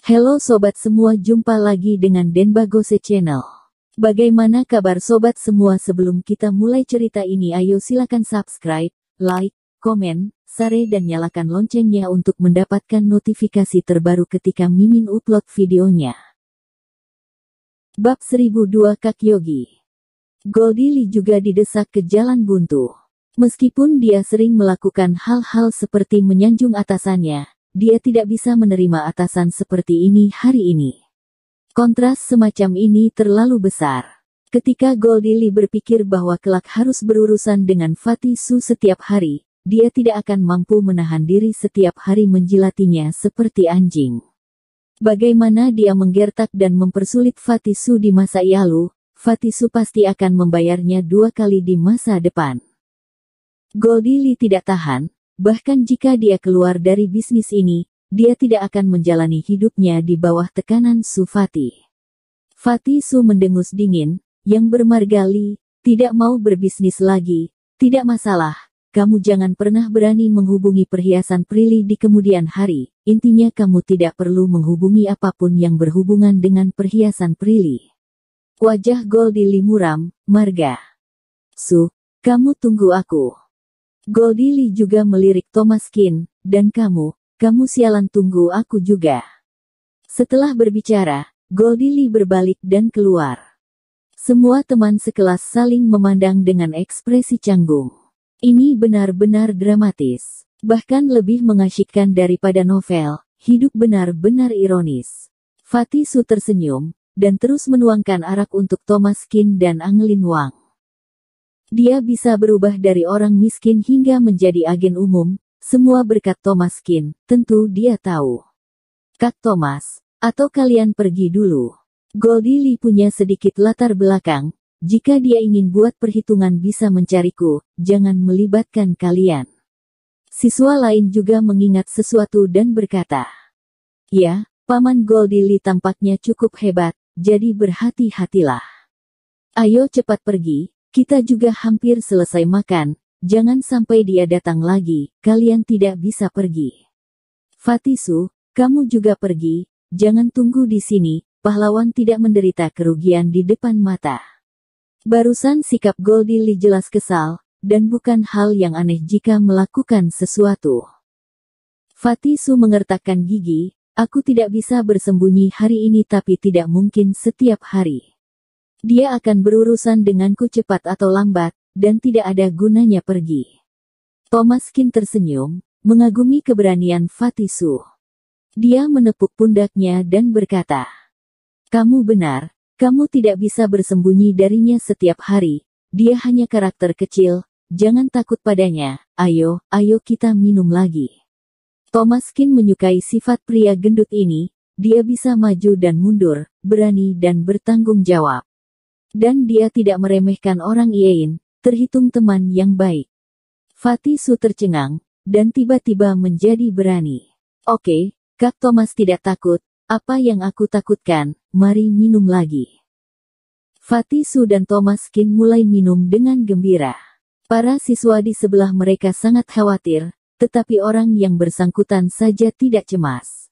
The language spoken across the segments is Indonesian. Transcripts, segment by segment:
Halo sobat semua, jumpa lagi dengan Denbagose Channel. Bagaimana kabar sobat semua? Sebelum kita mulai cerita ini, ayo silakan subscribe, like, komen, share dan nyalakan loncengnya untuk mendapatkan notifikasi terbaru ketika Mimin upload videonya. Bab 1002 Kakyogi. Goldie Lee juga didesak ke jalan buntu. Meskipun dia sering melakukan hal-hal seperti menyanjung atasannya, dia tidak bisa menerima atasan seperti ini hari ini. Kontras semacam ini terlalu besar. Ketika Goldie Lee berpikir bahwa kelak harus berurusan dengan Fatty Su setiap hari, dia tidak akan mampu menahan diri setiap hari menjilatinya seperti anjing. Bagaimana dia menggertak dan mempersulit Fatty Su di masa lalu, Fatty Su pasti akan membayarnya 2 kali di masa depan. Goldie Lee tidak tahan. Bahkan jika dia keluar dari bisnis ini, dia tidak akan menjalani hidupnya di bawah tekanan Su Fatty. Fatty Su mendengus dingin, yang bermarga Lee, tidak mau berbisnis lagi, tidak masalah, kamu jangan pernah berani menghubungi perhiasan Prilly di kemudian hari, intinya kamu tidak perlu menghubungi apapun yang berhubungan dengan perhiasan Prilly. Wajah Goldie Lee muram, marga. Su, kamu tunggu aku. Goldie Lee juga melirik Thomas Kin, dan kamu sialan tunggu aku juga. Setelah berbicara, Goldie Lee berbalik dan keluar. Semua teman sekelas saling memandang dengan ekspresi canggung. Ini benar-benar dramatis. Bahkan lebih mengasyikkan daripada novel, hidup benar-benar ironis. Fatty Su tersenyum, dan terus menuangkan arak untuk Thomas Kin dan Angelin Wang. Dia bisa berubah dari orang miskin hingga menjadi agen umum, semua berkat Thomas Kin, tentu dia tahu. Kak Thomas, atau kalian pergi dulu. Goldie Lee punya sedikit latar belakang, jika dia ingin buat perhitungan bisa mencariku, jangan melibatkan kalian. Siswa lain juga mengingat sesuatu dan berkata, ya, Paman Goldie Lee tampaknya cukup hebat, jadi berhati-hatilah. Ayo cepat pergi. Kita juga hampir selesai makan, jangan sampai dia datang lagi, kalian tidak bisa pergi. Fatty Su, kamu juga pergi, jangan tunggu di sini, pahlawan tidak menderita kerugian di depan mata. Barusan sikap Goldie Lee jelas kesal, dan bukan hal yang aneh jika melakukan sesuatu. Fatty Su mengertakkan gigi, aku tidak bisa bersembunyi hari ini tapi tidak mungkin setiap hari. Dia akan berurusan denganku cepat atau lambat, dan tidak ada gunanya pergi. Thomas Kin tersenyum, mengagumi keberanian Fatty Su. Dia menepuk pundaknya dan berkata, kamu benar, kamu tidak bisa bersembunyi darinya setiap hari, dia hanya karakter kecil, jangan takut padanya, ayo kita minum lagi. Thomas Kin menyukai sifat pria gendut ini, dia bisa maju dan mundur, berani dan bertanggung jawab. Dan dia tidak meremehkan orang lain, terhitung teman yang baik. Fatty Su tercengang, dan tiba-tiba menjadi berani. Oke, Kak Thomas tidak takut, apa yang aku takutkan, mari minum lagi. Fatty Su dan Thomas Kin mulai minum dengan gembira. Para siswa di sebelah mereka sangat khawatir, tetapi orang yang bersangkutan saja tidak cemas.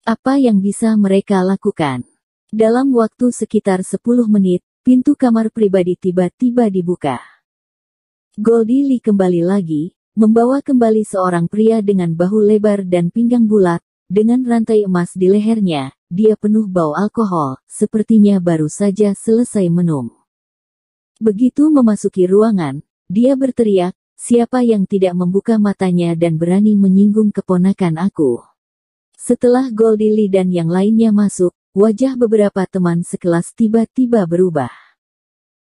Apa yang bisa mereka lakukan? Dalam waktu sekitar 10 menit, pintu kamar pribadi tiba-tiba dibuka. Goldie Lee kembali lagi, membawa kembali seorang pria dengan bahu lebar dan pinggang bulat, dengan rantai emas di lehernya, dia penuh bau alkohol, sepertinya baru saja selesai minum. Begitu memasuki ruangan, dia berteriak, siapa yang tidak membuka matanya dan berani menyinggung keponakan aku. Setelah Goldie Lee dan yang lainnya masuk, wajah beberapa teman sekelas tiba-tiba berubah.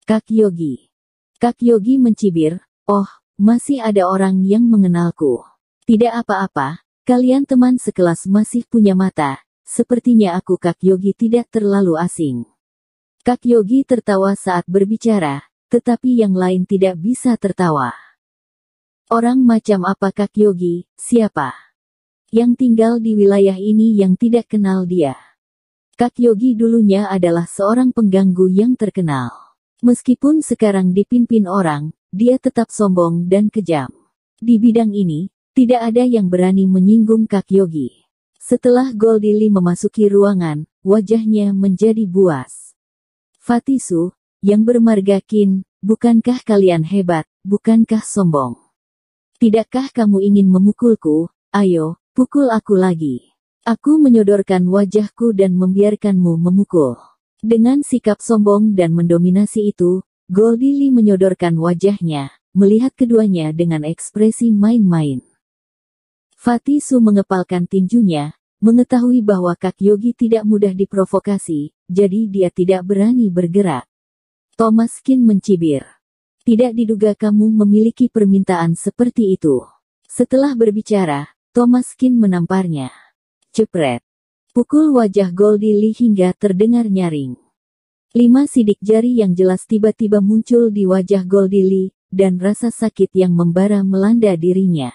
Kakyogi. Kakyogi mencibir, oh, masih ada orang yang mengenalku. Tidak apa-apa, kalian teman sekelas masih punya mata, sepertinya aku Kakyogi tidak terlalu asing. Kakyogi tertawa saat berbicara, tetapi yang lain tidak bisa tertawa. Orang macam apa Kakyogi, siapa? Yang tinggal di wilayah ini yang tidak kenal dia. Kakyogi dulunya adalah seorang pengganggu yang terkenal. Meskipun sekarang dipimpin orang, dia tetap sombong dan kejam. Di bidang ini, tidak ada yang berani menyinggung Kakyogi. Setelah Goldie Lee memasuki ruangan, wajahnya menjadi buas. Fatisu, yang bermarga Qin, bukankah kalian hebat, bukankah sombong? Tidakkah kamu ingin memukulku? Ayo, pukul aku lagi. Aku menyodorkan wajahku dan membiarkanmu memukul. Dengan sikap sombong dan mendominasi itu, Goldie Lee menyodorkan wajahnya, melihat keduanya dengan ekspresi main-main. Fatisu mengepalkan tinjunya, mengetahui bahwa Kak Yogi tidak mudah diprovokasi, jadi dia tidak berani bergerak. Thomas Qin mencibir. Tidak diduga kamu memiliki permintaan seperti itu. Setelah berbicara, Thomas Qin menamparnya. Jepret. Pukul wajah Goldie Lee hingga terdengar nyaring. 5 sidik jari yang jelas tiba-tiba muncul di wajah Goldie Lee, dan rasa sakit yang membara melanda dirinya.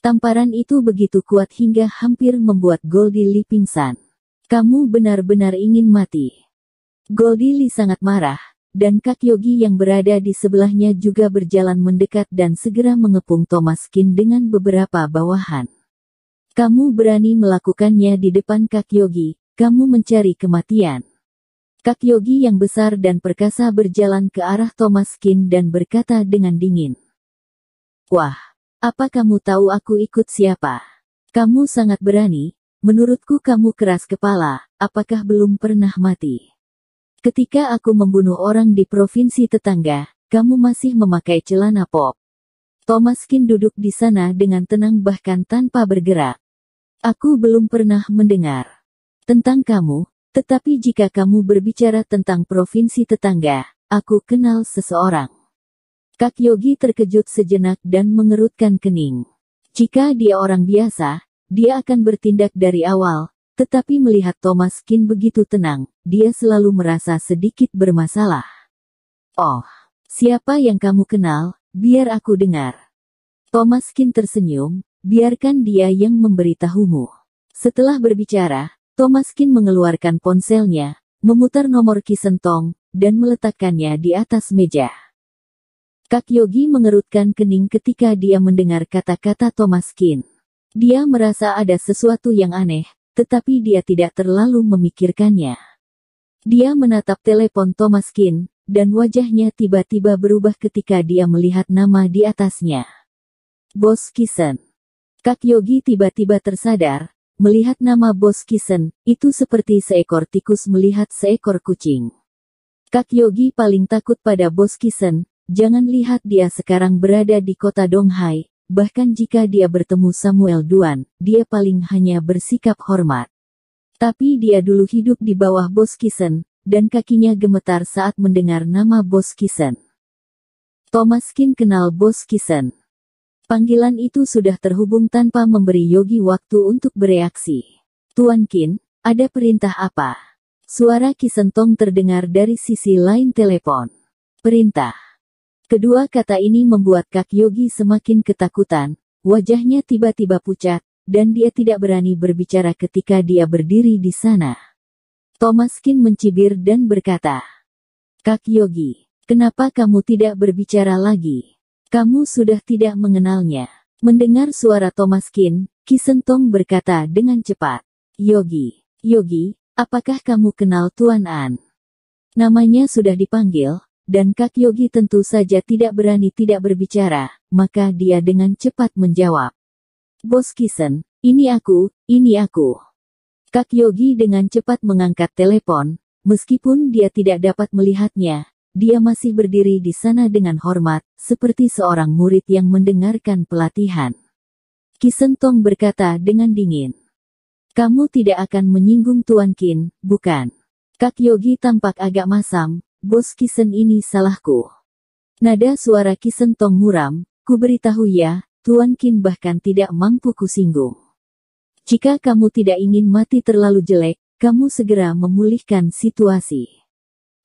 Tamparan itu begitu kuat hingga hampir membuat Goldie Lee pingsan. Kamu benar-benar ingin mati. Goldie Lee sangat marah, dan Kak Yogi yang berada di sebelahnya juga berjalan mendekat dan segera mengepung Thomas Qin dengan beberapa bawahan. Kamu berani melakukannya di depan Kak Yogi, kamu mencari kematian. Kak Yogi yang besar dan perkasa berjalan ke arah Thomas Qin dan berkata dengan dingin. Wah! Apa kamu tahu aku ikut siapa? Kamu sangat berani, menurutku kamu keras kepala, apakah belum pernah mati? Ketika aku membunuh orang di provinsi tetangga, kamu masih memakai celana pop. Thomas Qin duduk di sana dengan tenang bahkan tanpa bergerak. Aku belum pernah mendengar tentang kamu, tetapi jika kamu berbicara tentang provinsi tetangga, aku kenal seseorang. Kak Yogi terkejut sejenak dan mengerutkan kening. Jika dia orang biasa, dia akan bertindak dari awal, tetapi melihat Thomas Qin begitu tenang, dia selalu merasa sedikit bermasalah. Oh, siapa yang kamu kenal? Biar aku dengar. Thomas Qin tersenyum, biarkan dia yang memberitahumu. Setelah berbicara, Thomas Qin mengeluarkan ponselnya, memutar nomor Kisentong, dan meletakkannya di atas meja. Kak Yogi mengerutkan kening ketika dia mendengar kata-kata Thomas Qin. Dia merasa ada sesuatu yang aneh, tetapi dia tidak terlalu memikirkannya. Dia menatap telepon Thomas Qin, dan wajahnya tiba-tiba berubah ketika dia melihat nama di atasnya. Bos Kisen. Kak Yogi tiba-tiba tersadar, melihat nama Bos Kisen, itu seperti seekor tikus melihat seekor kucing. Kak Yogi paling takut pada Bos Kisen. Jangan lihat dia sekarang berada di kota Donghai, bahkan jika dia bertemu Samuel Duan, dia paling hanya bersikap hormat. Tapi dia dulu hidup di bawah Bos Kisen, dan kakinya gemetar saat mendengar nama Bos Kisen. Thomas Qin kenal Bos Kisen. Panggilan itu sudah terhubung tanpa memberi Yogi waktu untuk bereaksi. Tuan Qin, ada perintah apa? Suara Kisentong terdengar dari sisi lain telepon. Perintah. Kedua kata ini membuat Kak Yogi semakin ketakutan, wajahnya tiba-tiba pucat, dan dia tidak berani berbicara ketika dia berdiri di sana. Thomas Qin mencibir dan berkata, Kak Yogi, kenapa kamu tidak berbicara lagi? Kamu sudah tidak mengenalnya. Mendengar suara Thomas Qin, Kisentong berkata dengan cepat, Yogi, apakah kamu kenal Tuan An? Namanya sudah dipanggil, dan Kak Yogi tentu saja tidak berani tidak berbicara, maka dia dengan cepat menjawab. Bos Kisen, ini aku. Kak Yogi dengan cepat mengangkat telepon, meskipun dia tidak dapat melihatnya, dia masih berdiri di sana dengan hormat, seperti seorang murid yang mendengarkan pelatihan. Kisentong berkata dengan dingin. Kamu tidak akan menyinggung Tuan Qin, bukan? Kak Yogi tampak agak masam. Bos Kisen ini salahku. Nada suara Kisentong muram, ku beritahu ya, Tuan Qin bahkan tidak mampu kusinggung. Jika kamu tidak ingin mati terlalu jelek, kamu segera memulihkan situasi.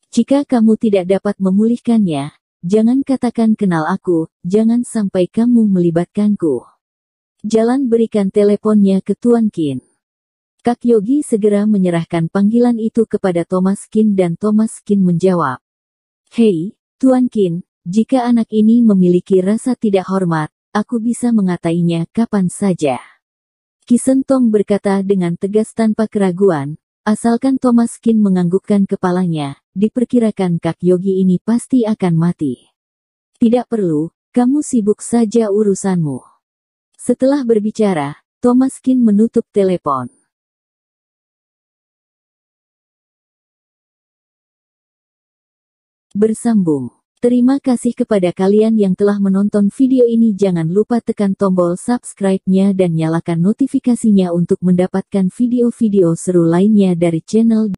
Jika kamu tidak dapat memulihkannya, jangan katakan kenal aku, jangan sampai kamu melibatkanku. Jalan berikan teleponnya ke Tuan Qin. Kak Yogi segera menyerahkan panggilan itu kepada Thomas Qin dan Thomas Qin menjawab. Hei, Tuan Qin, jika anak ini memiliki rasa tidak hormat, aku bisa mengatainya kapan saja. Kisentong berkata dengan tegas tanpa keraguan, asalkan Thomas Qin menganggukkan kepalanya, diperkirakan Kak Yogi ini pasti akan mati. Tidak perlu, kamu sibuk saja urusanmu. Setelah berbicara, Thomas Qin menutup telepon. Bersambung. Terima kasih kepada kalian yang telah menonton video ini. Jangan lupa tekan tombol subscribe-nya dan nyalakan notifikasinya untuk mendapatkan video-video seru lainnya dari channel